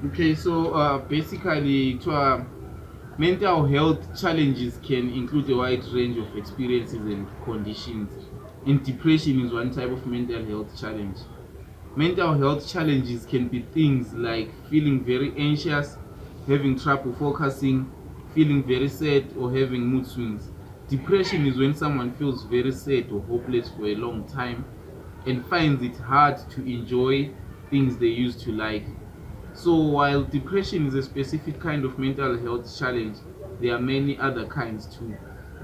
Okay, so basically, mental health challenges can include a wide range of experiences and conditions, and depression is one type of mental health challenge. Mental health challenges can be things like feeling very anxious, having trouble focusing, feeling very sad, or having mood swings. Depression is when someone feels very sad or hopeless for a long time and finds it hard to enjoy things they used to like. So, while depression is a specific kind of mental health challenge, there are many other kinds too.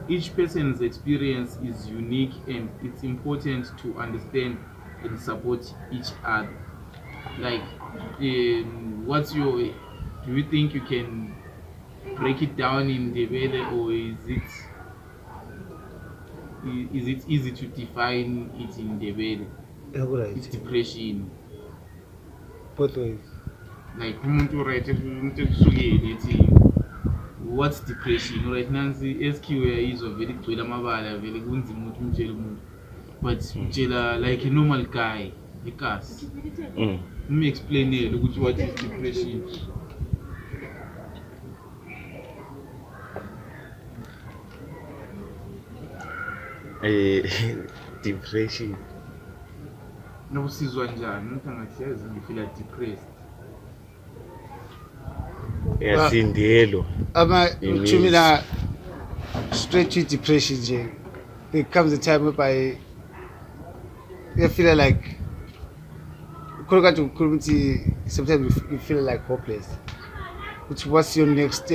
Each person's experience is unique, and it's important to understand and support each other. Like, what's your? Do you think you can break it down in the way, or is it easy to define it in the way? It's depression. Both ways. Like umuntu right umuntu ekusukile ethi what's depression right nansi SQ uyayizwa vele kugcwele amabala vele kunzima ukuthi umtshele umuntu but utshela like a normal guy ikasi explainele ukuthi what is depression. Depression Nobusizwa njani umuntu angahlezi ngifeel depressed. yasindelo uchumila straight to depression nje. There comes a time whereby you feel like sometimes you feel like hopeless. What's your next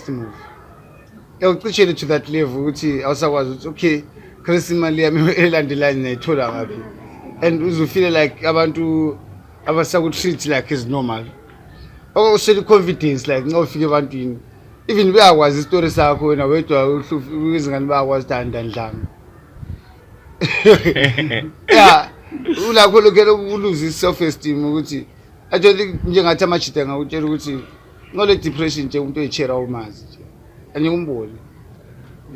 move? You're to that level which also was okay. Imali yami elandelayo nayithola ngaphi, and you feel like abantu abasakutreat like it's normal. Okusele confidence like ngofika ebantwini even bayakwazi istory sakho wena wedwa izingane bayakwazi dandandlanga. Yeah, ulakho lokele ukuluze self esteem ukuthi I don't think njengathi amachita ngakutshela ukuthi ngole depression nje umuntu oyichera umazi nje anikumboni.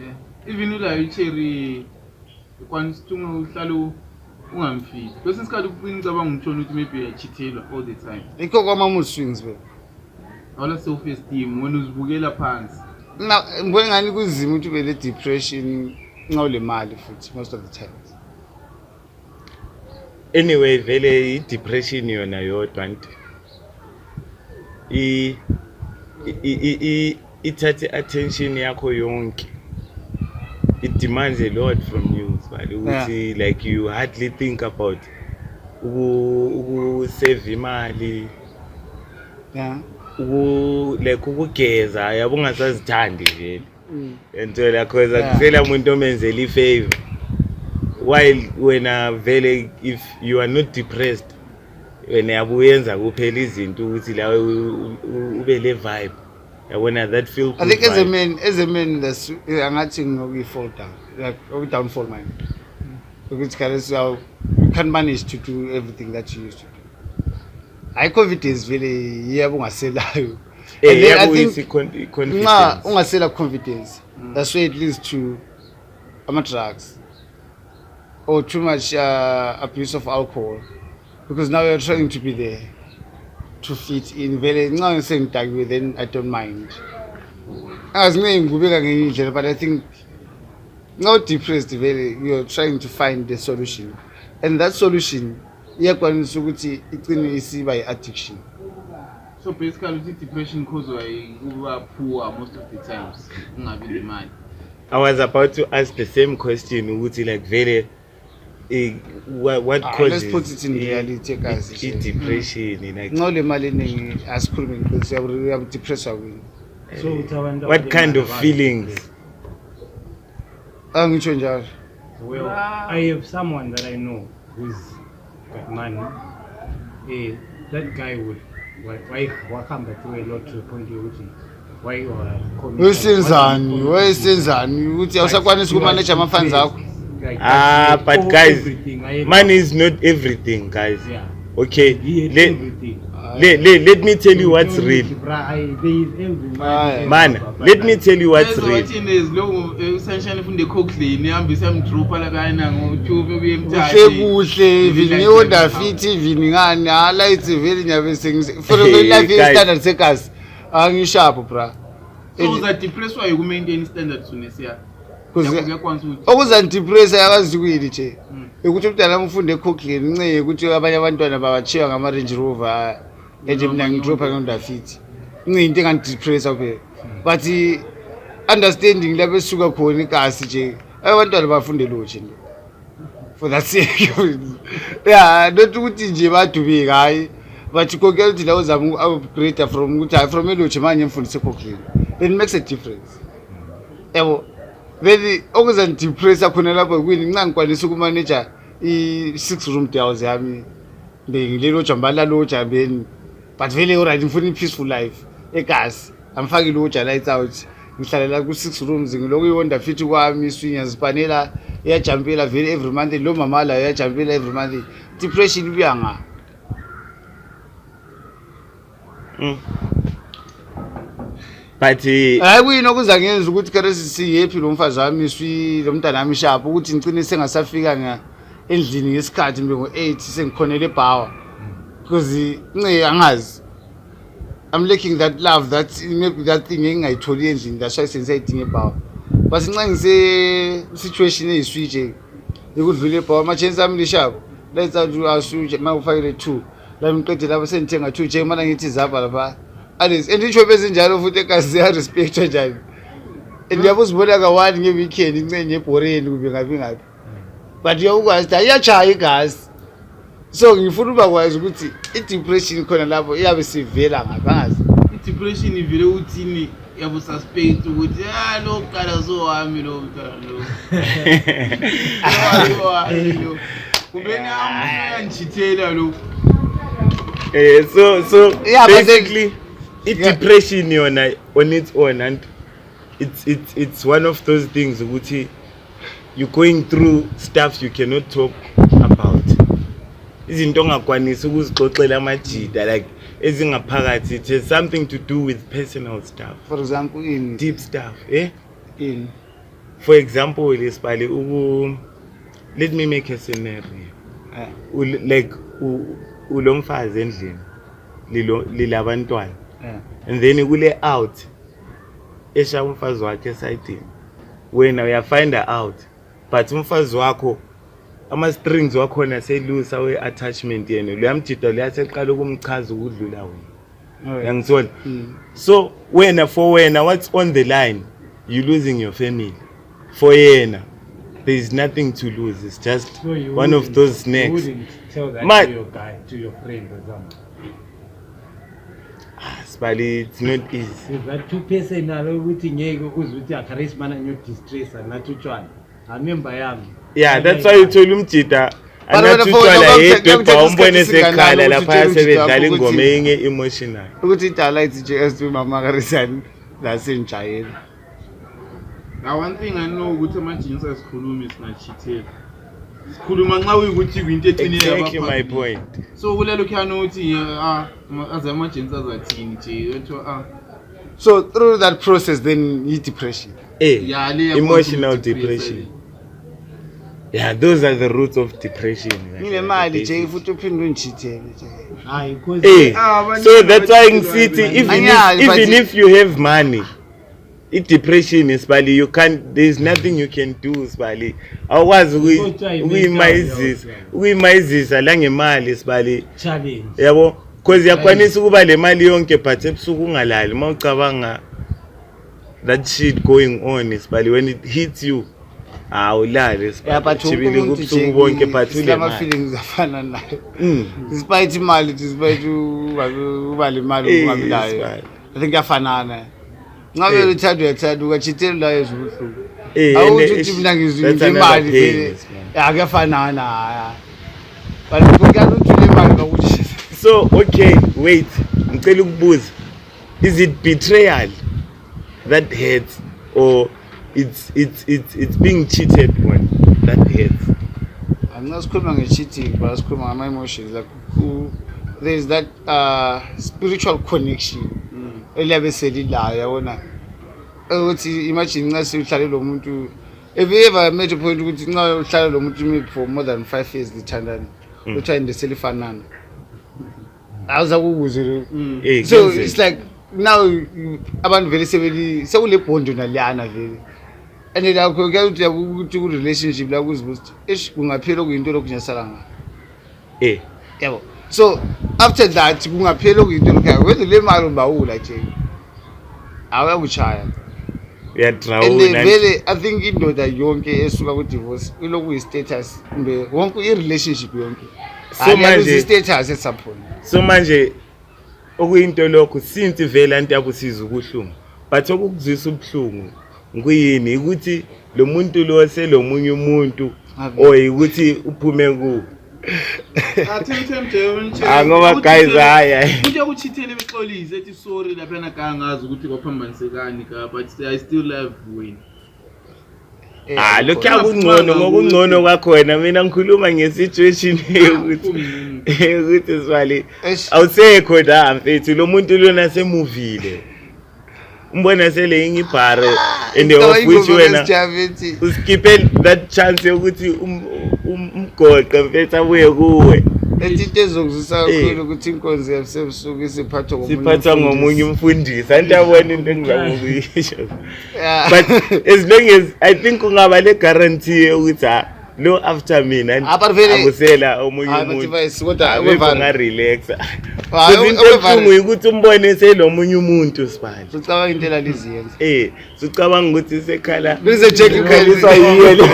Yeah, even ula icheri kwanisithunga uhlalo ungamfili bese isikhathi ngicabanga ngitshona ukuthi maybe uyachithelwa all the time. Ikho kwama mood swings bro. Awula self esteem wena uzibukela phansi. Ngibona ngani kuzima ukuthi ube le depression ngawule mali futhi most of the times. Anyway vele depression yona yodwa nje ithathe attention yakho yonke. It demands a lot from you, but like you hardly think about save imali. Yeah. Like ukugeza yabo ngasazithandi vele. Into lakho kusela umuntu omenzela ifavor. While vele if you are not depressed wena yabuyenza kuphela izinto ukuthi la ube le vibe. Yabona that feel good. I think as a man that's angathi ngoku fall down like downfall man. Because you can't manage to do everything that you used to do. I confidence really yebo ngaselayo. I think confidence. Ungasela confidence. That's why it leads to drugs or too much abuse of alcohol, because now you're trying to be there to fit in. Very now saying tag then I don't mind. As me but I think not depressed you're trying to find the solution, and that solution iyakwanisa ukuthi igcine isiba addiction. So basically depression caused by poor most of the times. I was about to ask the same question ukuthi like very what causes. Let's put it in reality guys. Depression like no le mali eningi asikhulumi because I'm depressed awini. So what kind of feelings? Angitsho njalo. Well, I have someone that I know who's got money. That guy would wakamba through a lot to the point why you are wesenzani uthi awusakwanisa ukumanage ama-funds akho. But guys, money is not everything, guys. Yeah. okay, He had let me tell you what's real. There is every Man, let me tell you what's real. essentially from the Cochlane ihambisa mdrupa la kana ngoTube kuhle kuyemthathe kuhle even ngiwonda fit even ngani hala it's very nyabese for the life Guys. standard sekas angishapo bra so uza depressed why ku maintain standards unesiya kuze yakwanza ukuthi okuzandipressa yakazi kwini nje ukuthi umntana umfunde eCochlear inceke ukuthi abanye abantwana babachiya ngama Range Rover nje mina ngidropa ngonda fit inceke into engandipressa phela but understanding lapho esuka khona ikasi nje abantwana bafunde lo nje for that sake yeah not ukuthi nje badubeka hayi but Cochlear uthi lawo zama uku-upgrade from ukuthi from eloche manje ngifundise eCochlear it makes a difference yabo then okuzandipressa khona lapho kwini ngangikwanisa ukumanager i6 room house yami ngilelo jambala lo jambeni but vele alright ngifuna i-peaceful life eGasi amfaki lo lights out ngihlalela ku6 rooms ngiloku iwonda fit kwami iswinya zipanela iyajampela vele every month lo mama la iyajampela every month depression ibuya nga But hayi kuyini okuza ngenza ukuthi karesi si happy lo mfazi wami iswi lo mntana wami sharp ukuthi ngicine sengasafika endlini ngesikhathi mbe ngo8 sengikhonela eBhawa because angazi I'm lacking that love that maybe that thing engayitholi endlini that's why sensayidinga eBhawa but nxa ngise situation eyiswitch ekudlula eBhawa ama chance ami lishap let's asuje mawufakele 2 la ngiqede lapho sengithenga 2 nje mana ngithi zaba lapha alles anditsho bezinjalo futhi egazi ya respect njani ndiyabuzibona ka1 ngeweekend incenye eBhoreni kube ngapi but uyakwazi ayachaya igazi so ngifuna ubakwazi ukuthi i-depression khona lapho iyabe sivela ngabangazi i-depression ivele uthini yabo suspect ukuthi lo qala zohami lo mntana lo kubena amangithithela lo so Yeah, but basically depression yona on its own, and it's one of those things ukuthi you're going through stuff you cannot talk about. Izinto ongakwanisa ukuzixoxela amajida like ezingaphakathi, it has something to do with personal stuff, for example in deep stuff, in for example lesibale let me make a scenario. Like ulomfazi endlini lilabantwana and then kule out esha umfazi wakhe esayidini wena uyafind out but umfazi wakho ama strings wakhona selusa we attachment yena luyamjida liyaseqala ukumchaza ukudlula wena yangithola. So wena what's on the line? You losing your family. For yena there is nothing to lose, it's just So you one of those You snakes. wouldn't tell that Man. to your guy, to your friend or something. Spali, it's not easy. Is that too personal ukuthi ngeke uzwe ukuthi charisma na nyo distress nathi utshwana. Amemba yami. Yeah, that's why you told umjida anathutshwala yedwa bha umbone sekhala lapha sebedlala ingoma enye emotional. ukuthi idala ithi nje esithi mama karisani lasenjayeni. Now one thing I know ukuthi amajinsi asikhulumi singachithela. Sikhuluma nxa uyikuthi kwinto eqinile Exactly my point. So kulelo khana uthi aze amajinsi azathini nje etho So through that process then you depression. Yeah, Emotional depression. Yeah, those are the roots of depression. Nginemali nje futhi uphinde ungichithele nje. Hayi because So that's why in city, Anyazi, even but- if you have money, depression is Spali, you can't, there's nothing you can do Spali. Awukwazi ukuyimazisa la ngemali Spali. challenge. Yabo, because yakwanisa ukuba le mali yonke but ebusuku ungalali mawucabanga that shit going on Spali, when it hits you awulali Yeah, but Chibili umuntu kubusuku bonke but nje ule lama mali. feelings afana nayo. Despite imali, despite uba le mali Eh, ungabilayo. Spali. I think yafanana. Ngabe uthanda ukachithela layo ezibuhlungu. And Awuthi uthi mina ngizwe that's another imali pain, vele. man. Ya kuyafanana. But ukuyala uthi le mali ngakuthi So okay, wait, ngicela ukubuza, is it betrayal that hurts or it's being cheated on that hurts? nxa sikhuluma nge-cheating but sikhuluma ngama-emotions like there's that spiritual connection eliyabe selilayo yabona ukuthi imagine nxa sihlale lo muntu if you ever made a point ukuthi nxa uhlale lo muntu maybe for more than 5 years lithandana uthanda selifanana awuza kukuze so it's like now abantu vele sekule bond naliyana vele and lakho kuyakuthi ukuthi ku relationship la kuzibuthi kungaphela kuyinto lokunyasala nga yabo so after that kungaphela kuyinto lokho wenze le mali ubawula nje awuyakuchaya and vele I think indoda yonke esuka ku divorce iloku yi status kumbe wonke i relationship yonke so manje status at some point so manje okuyinto lokho since vele anti yakusiza ukuhlungu but okukuzwisa ubhlungu nguyini ukuthi lo muntu lo selomunye umuntu oyikuthi uphume ku ngoba guys haya kuthi ukuchithela ibixolise ethi sorry lapha na kangazi ukuthi kwaphambanisekani ka but I still love win lokho akungcono ngokungcono kwakhona mina ngikhuluma ngesituation ukuthi swali awusekho la mfethu lo muntu lona semuvile umbona sele ingibhare and of which wena uskipe that chance ukuthi umgoqe mfethu abuye kuwe into ezokuzisa kakhulu ukuthi inkonzo yasebusuku isiphathwa ngomunye umfundisi antiyabona into engizakuyisho but as long as I think kungaba le guarantee ukuthi no after mina akusela omunye umuntu nga relaxa into ukuthi umbone selo-munye umuntu sibali sicabanga into elaliziyenza sicabanga ukuthi sekhala sekhalisa yiyo le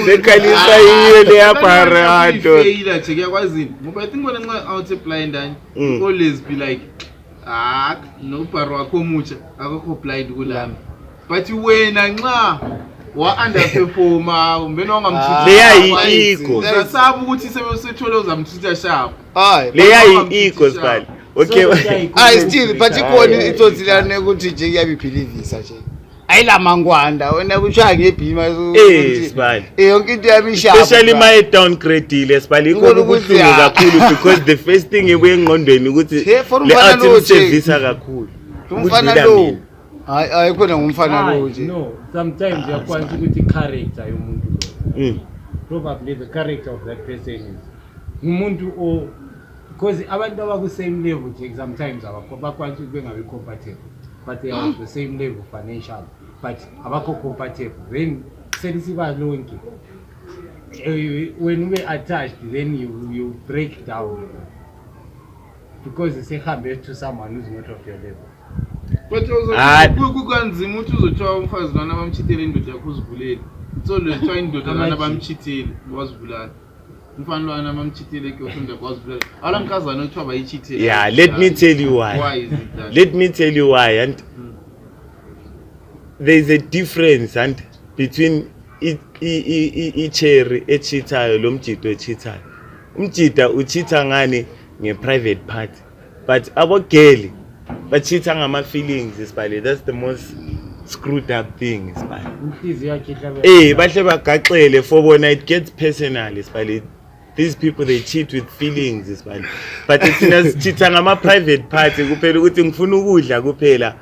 sekhalisa yiyo le aparato nje kuyakwazini ngoba I think when nxa out blind and always be like no paro wakho mucha akakho blind kulami but wena nxa wa underperforma umbeni wangamthutha leyayiko usasabu ukuthi sebesethole uzamthutha sharp leyayiko sibali okay still but ikona itsotsilane ukuthi nje kuyabibhilivisa nje ayilamangwanda wena kushaya ngebhima sibali yonke into yabishaya especially my downgradile sibali ikona ukuhlungu kakhulu because the first thing ebuye engqondweni ukuthi le art service kakhulu umfana lo hayi khona ngumfana lo nje no sometimes yakwazi ukuthi character yomuntu lo probably the character of that person is umuntu because abantu abaku same level nje sometimes abakwazi bengabe compatible but they are on the same level financially but abakho compatible then selisiba lonke when we attached then you break down because you say hambe to someone who's not of your level but kukanzima ukuthi uzothiwa umfazi lana bamchithele indoda yakho uzivulele itsolo ethiwa indoda lana bamchithele wazivulala umfana lwana bamchithele ke ufunda kwazivulala alankazana othiwa bayichithele let me tell you why and there is a difference and between icherry echithayo lo mjito echithayo umjita uchitha ngani nge-private party but abogeli bachitha ngama-feelings isibali that's the most screwed up thing isibali bahle bagaxele for bona it gets personal isibali these people they cheat with feelings isibali but thina sichitha ngama-private party kuphela ukuthi ngifuna ukudla kuphela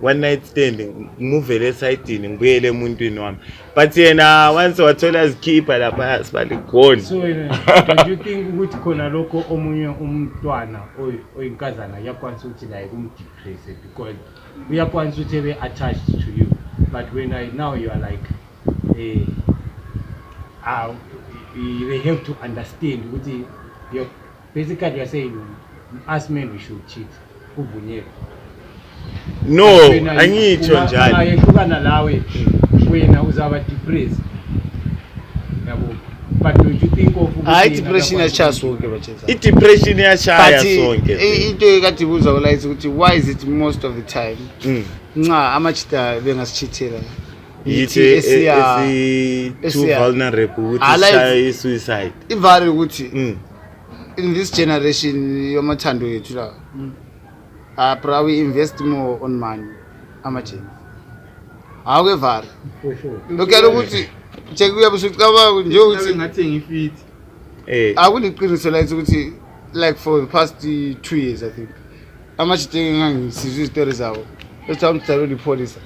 one night stand ngimuvele esayidini ngibuyele emuntwini wami but yena once wathola zikhipha lapha sibali gone so don't you think ukuthi khona lokho omunye umntwana oyinkazana yakwanisa ukuthi like umdepress because uyakwanisa ukuthi be attached to you but when now you are like they have to understand ukuthi basically you are saying us men we should cheat kuvunyelwe no angitsho njalo ayehlukana lawe wena uzaba depressed yabo but don't you think of depression yashaya sonke bachetha i-depression yashaya sonke into ekadibuza olayithi ukuthi why is it most of the time nxa amachita bengasichithela yithi too vulnerable ukuthi shaya i-suicide ivari ukuthi in this generation yomathando yethu la probably invest more on money amajeni awukevari lokuyalo ukuthi check uyabe usucabanga nje ukuthi ngathi ngifit akuliqiniso la ukuthi like for the past 2 years I think amajite ngangisizwe istories zabo esathi umdlalo lipolisa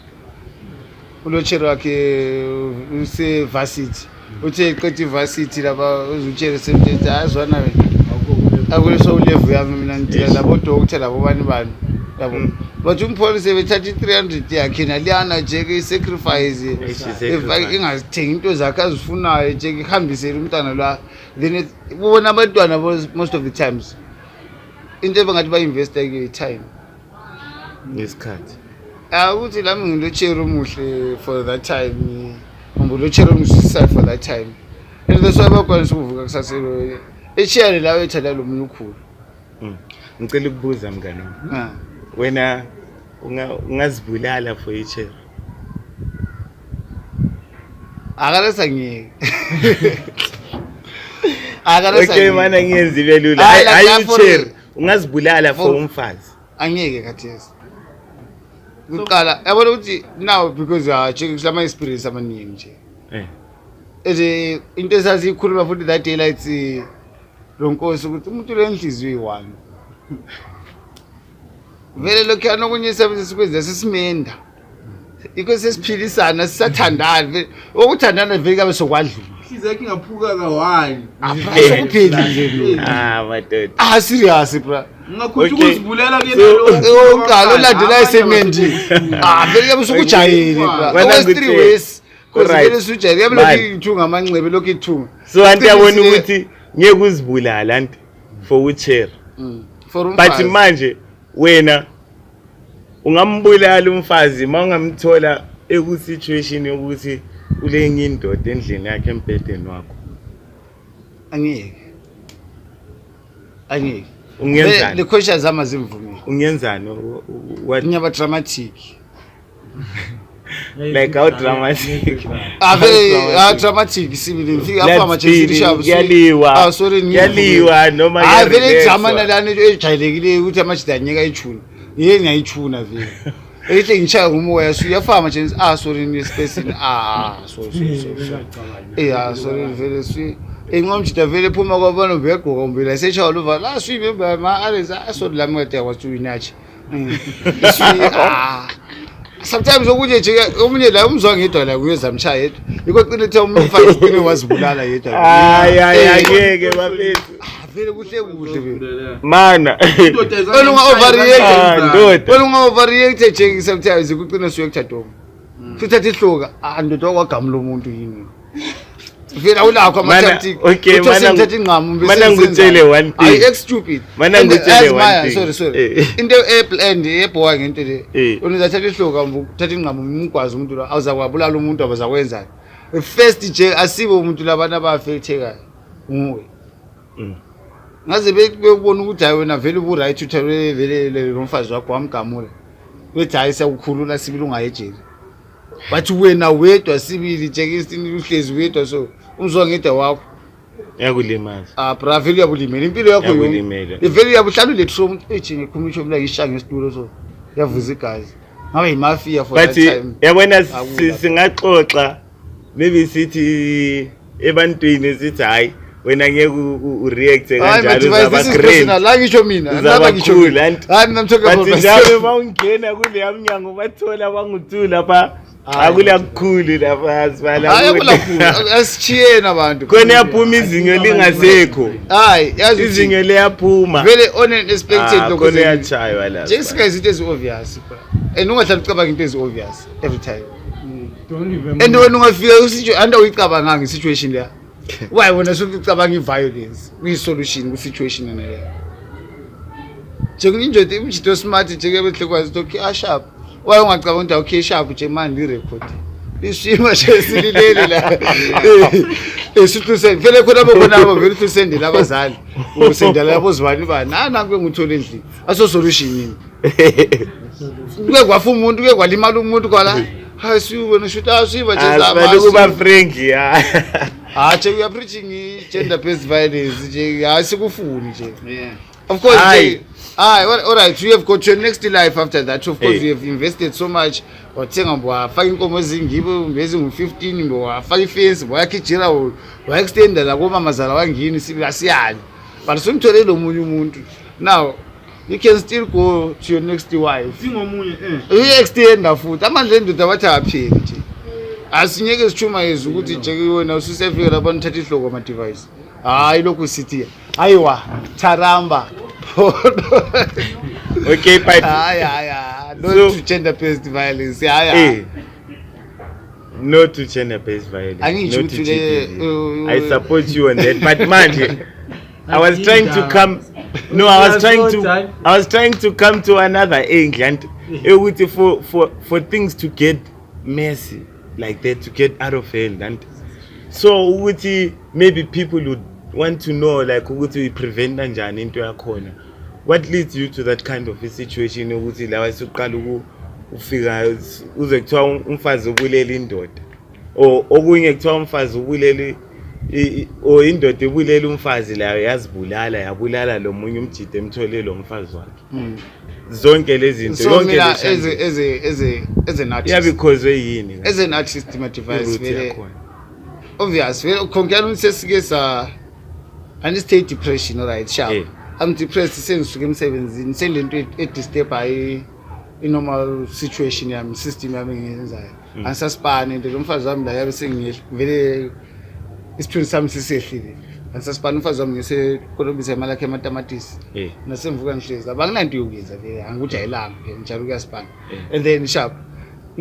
ulochero wakhe use varsity uthe qethi varsity laba uzuchero semthetho azwana wena akuleso level yami mina ngidila labo doctor labo bani yabo bathi umpolisa bethatha 300 yakhe naliyana nje ke sacrifice ingazithengi into zakhe azifunayo nje ihambisele umntana la then ubona abantwana most of the times into abangathi ba invest ke time ngesikhathi ukuthi lami ngilochero omuhle for that time ngilochero omuhle for that time and that's why bakwanisa ukuvuka kusaselo echiyane lawo ethanda lo munye ukhulu ngicela ukubuza mngani wena ungazibulala for ichero akalesa ngeke okay mana ngiyenzile lula hayi ichero ungazibulala for umfazi angeke khathesi uqala yabona ukuthi now because check kusama experience amaningi nje into esazikhuluma futhi that daylights lonkosi ukuthi umuntu lenhliziyo yi1 vele lokho yanokunyisa besikwenza sesimenda iko sesiphilisana sisathandana vele okuthandana vele kabe sokwadlula ihliziyo yakhe ingaphuka ka1 akupheli nje madoda serious bra ngakhuthi ukuzibulela ke lo oqala olandela isemendi vele kabe sokujayele bra was 3 ways vele sujayele yabe lokho ithunga amanxebe lokho ithunga so anti yabona ukuthi ngeke uzibulala anti for uchair but manje wena ungambulala umfazi mawungamthola eku situation yokuthi ulenye indoda endlini yakhe empedeni wakho angeke ungenzani le question zama zimvumile ungenzani what nyaba dramatic like how dramatic very dramatic sibili ngifika apha amajesi shabo yaliwa sorry yaliwa noma very drama nalana ejayelekile ukuthi amajesi anyeka ichuna yini ngayichuna vele ehle ngichaya umoya suyafama amajesi sorry ni space sorry vele suyi engomjita vele phuma kwabona vegqoka umbila sechaya luva la suyibemba ma areza sorry lami kade kwasuinachi sometimes okunye nje omunye la umzwa ngedwa la kuyezamshaya yedwa ikoqina ethi umfazi uqine wazibulala yedwa ngeke bafethu vele kuhle vele mana olunga overreact olunga overreact nje sometimes kuqina suyekuthatha futhatha ihloka ndoda wakwagamula umuntu yini vele awulakho ama-tactic okay mana ngutshele one thing ayi stupid mana ngutshele one thing sorry into eplanned yebhowa ngento le unizathatha ihloka uthatha ingqamu umgwazi umuntu lo awuzakwabulala umuntu abazakwenzani first nje asibe umuntu labana abafethekayo nguwe ngaze bekubona ukuthi hayi wena vele ubu right uthelwe vele lomfazi wakho wamgamula wethi hayi sakukhulula sibili ungayejeli bathi wena wedwa sibili nje isini uhlezi wedwa so umzwa ngedwa wakho yakulimaza bra vele uyabulimela impilo yakho yonke vele uyabuhlala le trauma ethi ngikhuluma mina ngishaya ngesitulo so yavuza igazi ngabe imafia for that time but yabona singaxoxa maybe sithi ebantwini sithi hayi wena ngeke ureact kanjalo uzaba great la ngisho mina laba ngisho hayi mina mthoke about njalo mawungena kule yamnyango bathola banguthula lapha akula kukhulu lapha asibala hayi akula asichiyena abantu khona yaphuma izinyo lingasekho hayi yazi izinyo liyaphuma vele unexpected lokho khona yachaywa la nje sika izinto ezi obvious and ungahlala ucabanga into ezi obvious every time and wena ungafika usitho anda uyicabanga ngesituation leya why wena sukucabanga iviolence kuyisolution ku situation leyo njenginjodi umjito smart nje behlekwazi to sharp why ungacabanga ukuthi okay sharp nje manje li record isimo nje sililele la esithu send vele khona abona abo vele to send labazali usendela yabo zibani bani nanku nguthola endlini aso solution yini kuke kwafa umuntu kuke kwalimala umuntu kwala hayi siyubona shoot asiba nje zama kuba frank nje we are preaching gender based violence nje asikufuni nje of course All right, you have got your next life after that. Of course, Hey. you have invested so much. Wathenga mbo wafaka inkomo ezingibo ezingu-15 mbo wafaka ifence mbo wayakhijira waya-extenda la komamazala wangini asiyani. But sumtholele omunye umuntu. Now, you can still go to your next wife. Singomunye Uyi-extenda futhi. Amandla endoda bathi apheli nje. Asinyeke sitshumayeza ukuthi nje wena ususefika lapho nithatha ihloko ama-device. Hayi lokhu sithi ayiwa Taramba. Okay, but No to gender-based violence. no to gender-based violence. I need no you to to GBV. I support you on that. But man, I was trying to come. No, I was trying to come to another angle and for things to get messy like that, to get out of hand, and so maybe people would want to know like we prevent kanjani into yakhona. What leads you to that kind of a situation ukuthi la wasuqala ufika uze kuthiwa umfazi ubulela indoda okunye kuthiwa umfazi ubulela indoda ebulela umfazi la yazibulala yabulala lo munye umjide emthole lo mfazi wakhe zonke lezi zinto yonke as an artist because yini as an artist my device vele obvious vele khonkela unisesike sa state depression alright sharp I'm depressed sengisuke emsebenzini selento edisturb normal situation yami system yami ngiyenzayo angisaspane nje lo mfazi wami la yabe sengivele isithunzi sami sisehlile angisaspane umfazi wami ngisekolobisa imali yakhe ematamatisi nasemvuka ngihlezi abanginanto yokuyenza vele angikujayelanga vele njalo kuyaspana and then sharp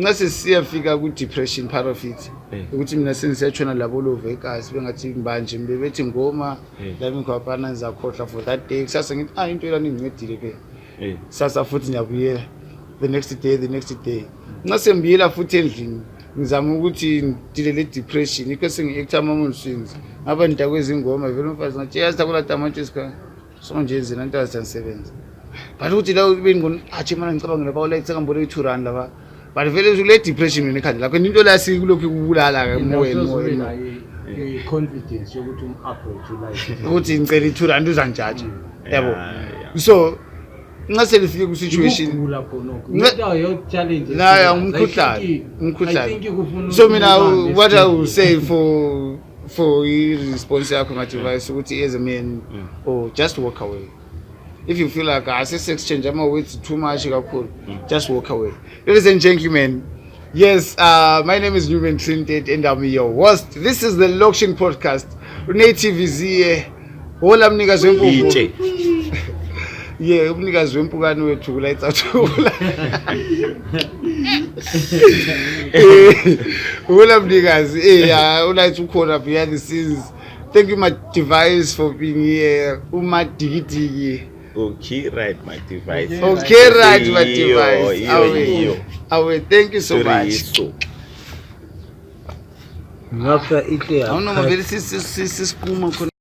ngase siyafika ku depression part of it ukuthi mina sengisiyatshona labo lo Vegas bengathi mbanje bebethi ngoma la mingikhwaphana ngizakhohla for that day kusasa ngithi into lana ngincedile ke sasa futhi ngiyabuyela the next day ngase mbiyela futhi endlini ngizama ukuthi ngidile le depression ikho sengi-actor ama-motions ngaba nitakweza ingoma vele umfazi ngathi yazithabula tamatisi ka so nje zina into azisebenza but ukuthi la bengibona athi mana ngicabanga lapha olayitsa ngambole i-2 laba but vele le depression nekhanda lakho into la sikulokhu kubulala ke moyeni confidence yokuthi approach life ukuthi ngicela i-2 uzangijaja yabo so ngase lifike ku situation lapho yo challenge la ngikhuhlane so mina what I will say for response yakho my device ukuthi as a man or just walk away. If you feel like sex exchange it's too much kakhulu, just walk away. Ladies and gentlemen, yes, my name is Newman Trinted and I'm your host. This is the Lokshin Podcast. Native is here. Hola mnikazi wempuku. Yeah, umnikazi wempukani wethu kulayitsa thula. Hola mnikazi. Ulayitsa ukhona behind the scenes. Thank you my device for being here. Uma digidigi. Okay, right, my device. Okay, right, my device. Awe, thank you so much. Ngapha ite. Awunoma vele sisiphuma khona.